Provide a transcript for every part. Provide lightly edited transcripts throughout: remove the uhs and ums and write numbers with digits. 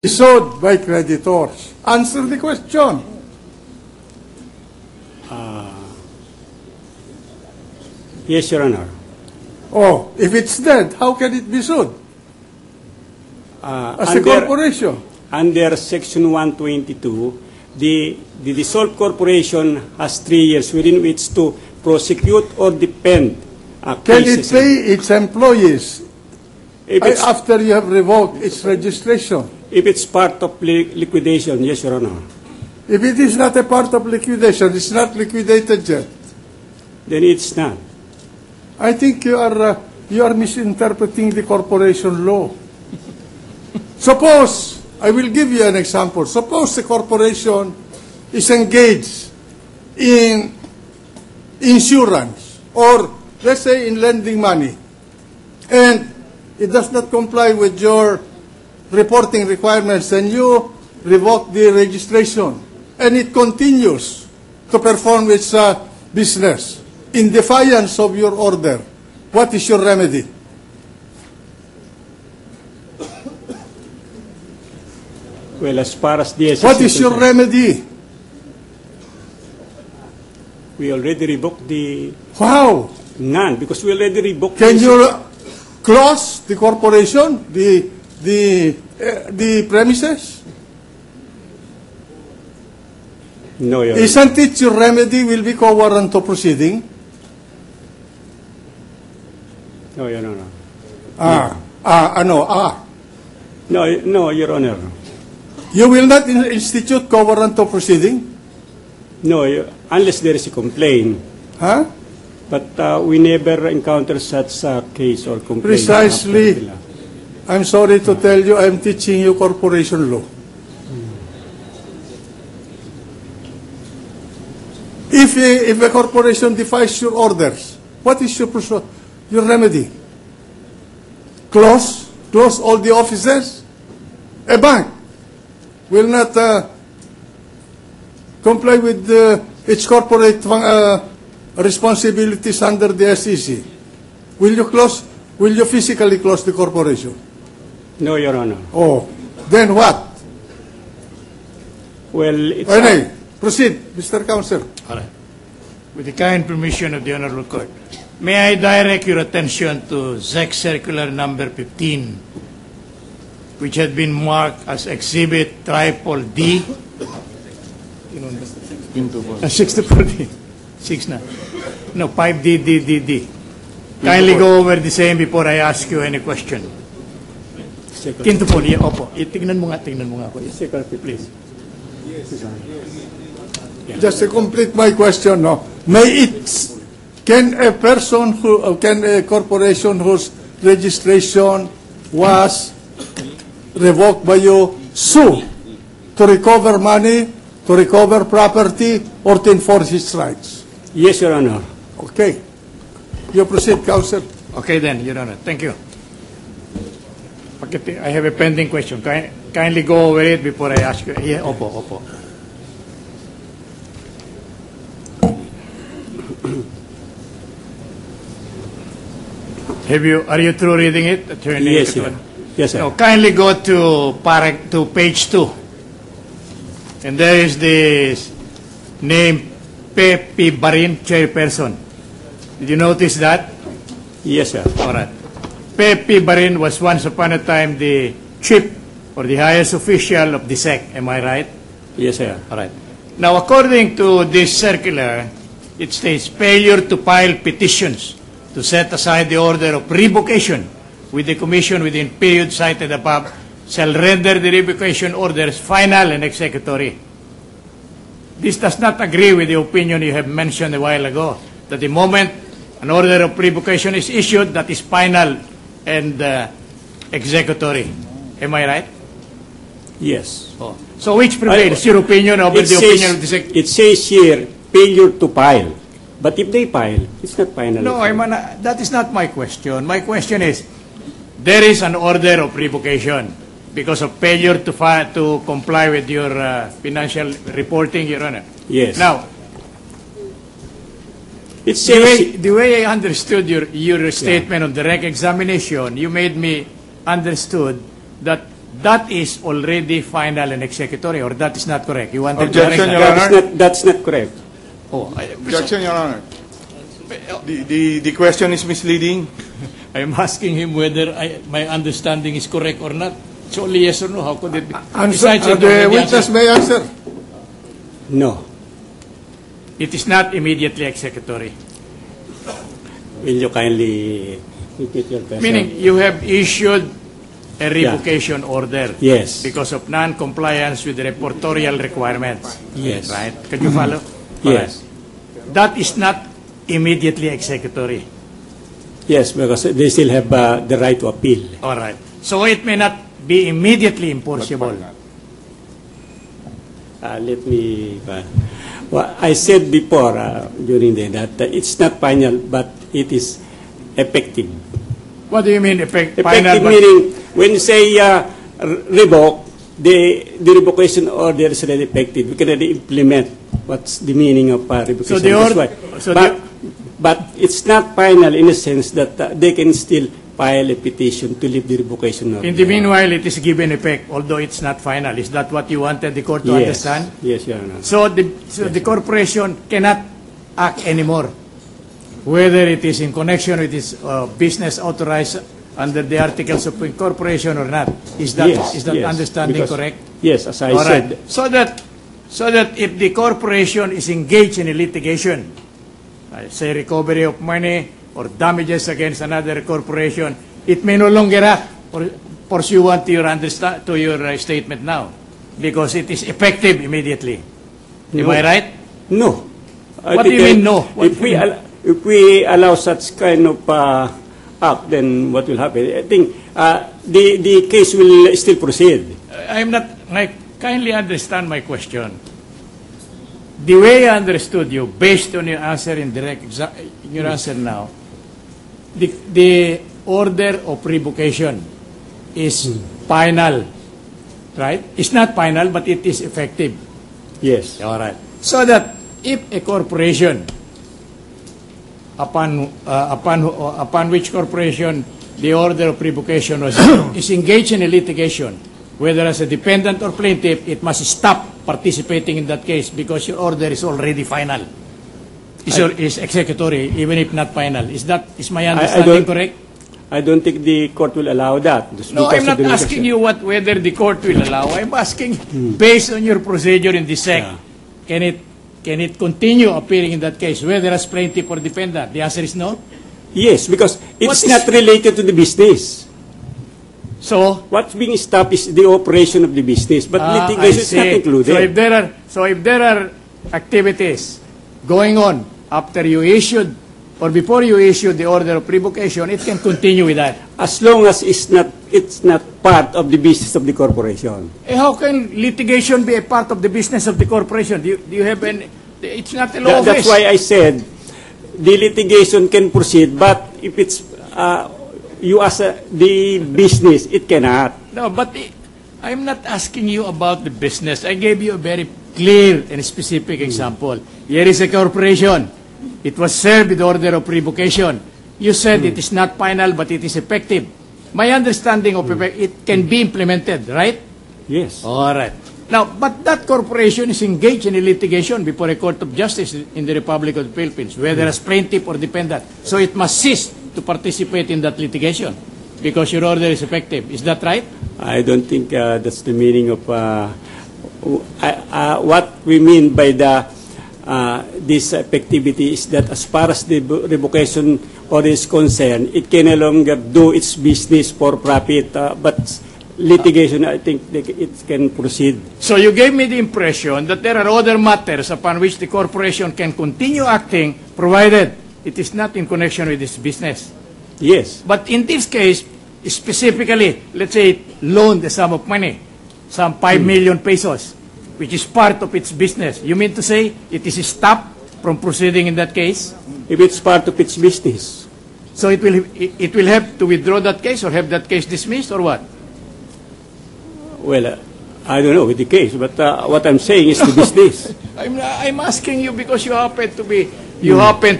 Issued by creditors. Answer the question. Yes, Your Honor. Oh, if it's dead, how can it be sued? As a corporation. Under Section 122, the dissolved corporation has 3 years within which to prosecute or defend Can it cases. pay its employees If it's, after you have revoked its registration? if it's part of liquidation, yes, Your Honor. If it is not a part of liquidation, it's not liquidated yet. Then it's not. I think you are misinterpreting the corporation law. Suppose, I will give you an example. Suppose the corporation is engaged in insurance or, let's say, in lending money, and it does not comply with your reporting requirements, and you revoke the registration, and it continues to perform its business in defiance of your order. What is your remedy? Well, as far as the SEC What is your remedy? We already revoked the How? none because we already revoked. Can the- you close the corporation, the premises? No, Your Honor. Isn't it your remedy will be co-warranto proceeding? No, Your Honor. No, Your Honor. You will not institute co-warranto proceeding? No, unless there is a complaint. Huh? But we never encounter such a case or complaint. Precisely. I'm sorry to tell you, I'm teaching you corporation law. If a corporation defies your orders, what is your remedy? Close all the offices? A bank will not comply with its corporate responsibilities under the SEC. Will you physically close the corporation? No, Your Honor. Oh, then what? Well, it's Okay, proceed, Mr. Counsel. All right. With the kind permission of the Honorable Court, may I direct your attention to ZEC Circular Number 15, which had been marked as Exhibit Triple D. 64D. 6 na. No, 5D. Kindly go over the same before I ask you any question. Quinto po, opo. Tingnan mo nga ako. please. Just to complete my question, no? Can a corporation whose registration was revoked by you sue to recover money, to recover property, or to enforce its rights? Yes, Your Honor. Okay. You proceed, Counsel. Okay then, Your Honor. Thank you. I have a pending question. Kindly go over it before I ask you. Yeah, opo. Are you through reading it, Attorney? Yes, sir. Yes, sir. No, kindly go to page 2. And there is this name, Pepe Barin, chairperson. Did you notice that? Yes, sir. All right. Pepe Barin was once upon a time the chief or the highest official of the SEC. Am I right? Yes, sir. All right. Now, according to this circular, it states failure to file petitions to set aside the order of revocation with the commission within period cited above shall render the revocation orders final and executory. This does not agree with the opinion you have mentioned a while ago, that the moment an order of revocation is issued, that is final and executory. Am I right? Yes. Oh. So which prevails, your opinion over the opinion of the SEC? It says here, failure to file. But if they file, it's not final. No, that is not my question. My question is, there is an order of revocation because of failure to comply with your financial reporting, Your Honor. Yes. Now, it says the way I understood your statement on direct examination, you made me understood that that is already final and executory, or that is not correct? You wanted Objection, to Your correct Honor. That's not correct. that? Oh, Objection, Your Honor. The question is misleading. I'm asking him whether my understanding is correct or not. It's only yes or no. How could it be? Besides, it The already witness answered. may answer. No. It is not immediately executory. Will you kindly repeat your question? Meaning, you have issued a revocation order. Yes. Because of non-compliance with the reportorial requirements. Yes. Right? Can you follow? Yes. That is not immediately executory. Yes, because they still have the right to appeal. All right. So it may not be immediately enforceable. Let me. Well, I said before during the that it's not final, but it is effective. What do you mean final? Effective but- meaning when you say revoke, the revocation order is already effective. We can already implement what's the meaning of revocation. So the That's order- why. so but it's not final in the sense that they can still file a petition to leave the revocation order. In the meanwhile, it is given effect, although it's not final. Is that what you wanted the court to understand? Yes, Your Honor. So the corporation cannot act anymore, whether it is in connection with its business authorized under the Articles of Incorporation or not. Is that Yes, yes, understanding because- correct? Yes, as I All said. right. So that if the corporation is engaged in a litigation, say recovery of money or damages against another corporation, it may no longer act pursuant to your statement now, because it is effective immediately. Am I right? No. What do you mean, no? What If do you mean? if we allow such kind of act, then what will happen? I think the case will still proceed. I'm not. Kindly understand my question. The way I understood you, based on your answer in your answer now, the order of revocation is final, right? It's not final, but it is effective. Yes. All right. So that if a corporation, upon which corporation the order of revocation was is engaged in a litigation, whether as a dependent or plaintiff, it must stop participating in that case because your order is already final. Is executory, even if not final. Is my understanding correct? I don't think the court will allow that. just No, because I'm of not the asking revocation. you whether the court will allow. I'm asking, based on your procedure in the SEC, can it continue appearing in that case, whether as plaintiff or defendant? The answer is no. Yes, because What it's is- not related to the business. So, What's being stopped is the operation of the business, but I litigation is not see. included. So if there are activities going on after you issued or before you issued the order of revocation, it can continue with that. As long as it's not part of the business of the corporation. How can litigation be a part of the business of the corporation? Do you have any? It's not a law That's office. why I said the litigation can proceed, but if it's you as the business, it cannot. No, but I'm not asking you about the business. I gave you a very clear and specific example. Here is a corporation. It was served with order of revocation. You said it is not final, but it is effective. My understanding of it can be implemented, right? Yes. All right. Now, but that corporation is engaged in a litigation before a court of justice in the Republic of the Philippines, whether as plaintiff or defendant. So it must cease to participate in that litigation because your order is effective. Is that right? I don't think that's the meaning of what we mean by this effectivity is that as far as the revocation order is concerned, it can no longer do its business for profit, but litigation, I think it can proceed. So you gave me the impression that there are other matters upon which the corporation can continue acting provided it is not in connection with its business. Yes. But in this case, specifically, let's say it loaned a sum of money, some 5 million pesos, which is part of its business. You mean to say it is stopped from proceeding in that case? If it's part of its business. So it will have to withdraw that case or have that case dismissed or what? Well, I don't know with the case, but what I'm saying is the business. I'm asking you because you happen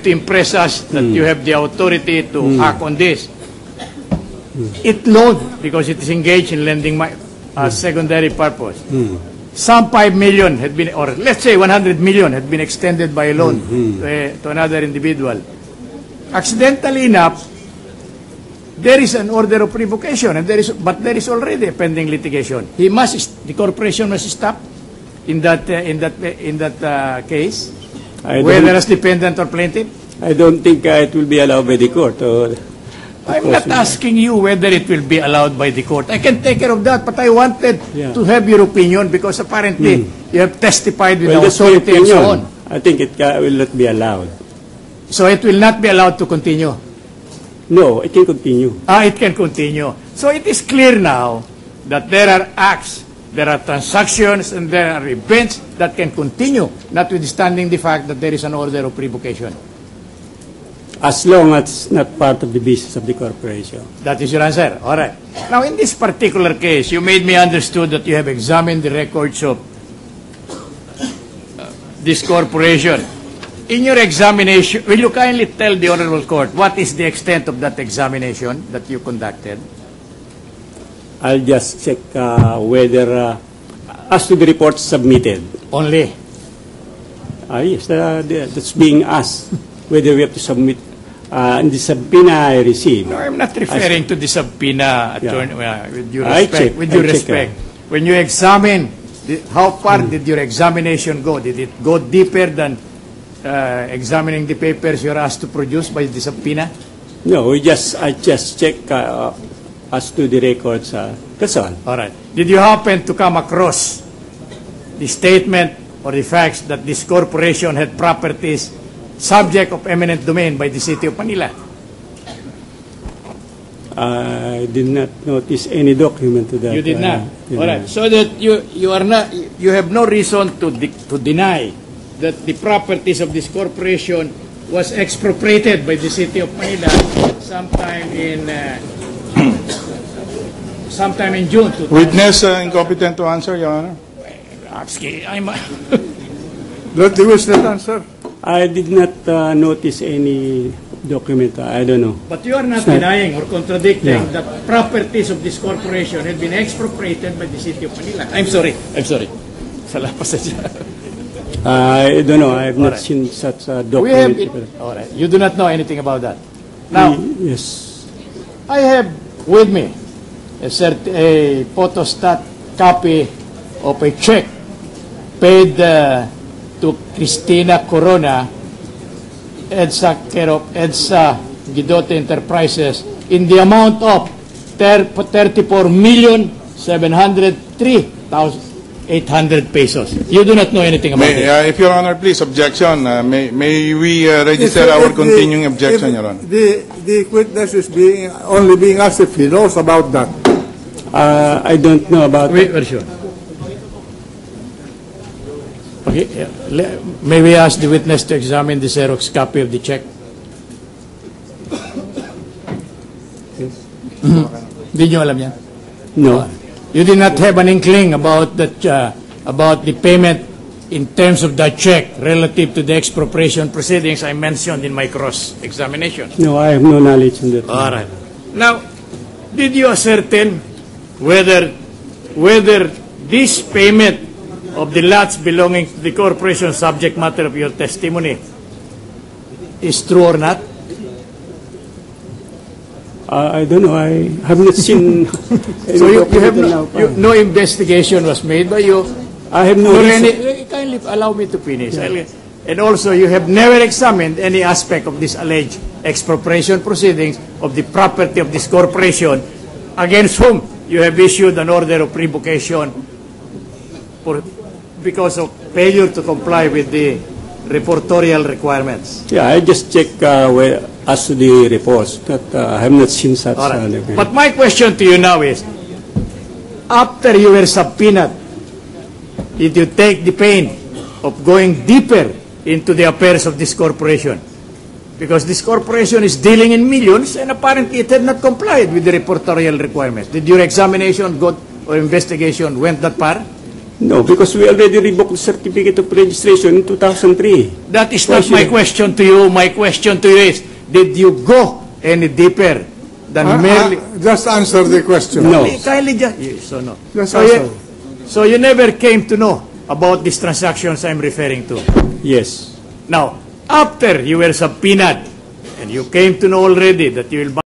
to impress us that you have the authority to act on this. It loaned because it is engaged in lending as secondary purpose. Some 5 million had been, or let's say 100 million had been extended by a loan to another individual. Accidentally enough, there is an order of revocation, and there is already a pending litigation. The corporation must stop in that case, whether as defendant or plaintiff. I don't think it will be allowed by the court. I'm not asking you whether it will be allowed by the court. I can take care of that, but I wanted to have your opinion because apparently you have testified with Well, that's my authority and so opinion. on. I think it will not be allowed. So it will not be allowed to continue. No, it can continue. It can continue. So it is clear now that there are acts, there are transactions, and there are events that can continue, notwithstanding the fact that there is an order of revocation. As long as it's not part of the business of the corporation. That is your answer. All right. Now, in this particular case, you made me understood that you have examined the records of this corporation. In your examination, will you kindly tell the Honorable Court what is the extent of that examination that you conducted? I'll just check whether, as to the reports submitted. Only. Yes, that's being asked, whether we have to submit in the subpoena I received. No, I'm not referring to the subpoena, Attorney, with due I respect. check. With due I check, respect. When you examine, how far did your examination go? Did it go deeper than examining the papers you're asked to produce by the subpoena? No, I just check as to the records. That's all. All right. Did you happen to come across the statement or the facts that this corporation had properties subject of eminent domain by the City of Manila? I did not notice any document to that. You did not. Yeah. All right. So that you have no reason to deny that the properties of this corporation was expropriated by the City of Manila sometime in June. Witness incompetent to answer, Your Honor. Let the witness answer. I did not notice any document. I don't know. But you are not denying or contradicting that properties of this corporation had been expropriated by the City of Manila. I'm sorry. Salah pasensya. I don't know. I have not seen such a document. All right. You do not know anything about that. Now, yes. I have with me a photostat copy of a check paid to Cristina Corona, EDSA, care of EDSA Guidote Enterprises, in the amount of 34,703,800 pesos. You do not know anything about it. If Your Honor, please, objection. May we register If our the- continuing objection, Your Honor? The witness is only being asked if he knows about that. I don't know about Wait, sure. Okay, may we ask the witness to examine the Xerox copy of the check? Hindi nyo alam yan? No. You did not have an inkling about that, about the payment in terms of that check relative to the expropriation proceedings I mentioned in my cross-examination? No, I have no knowledge on that. All right. Now, did you ascertain whether this payment of the lots belonging to the corporation, subject matter of your testimony, is true or not? I don't know. I have not seen. So you have no investigation was made by you. I have no. Kindly allow me to finish. And also, you have never examined any aspect of this alleged expropriation proceedings of the property of this corporation, against whom you have issued an order of revocation because of failure to comply with the reportorial requirements. Yeah, I just check as to the reports. That I have not seen such. All right. But my question to you now is, after you were subpoenaed, did you take the pain of going deeper into the affairs of this corporation? Because this corporation is dealing in millions, and apparently it had not complied with the reportorial requirements. Did your examination or investigation went that far? No, because we already revoked the certificate of registration in 2003. That is not my question to you. My question to you is, did you go any deeper than merely... Just answer the question. No. Kindly just... So no. Just So answer. so you never came to know about these transactions I'm referring to. Yes. Now, after you were subpoenaed, and you came to know already that you will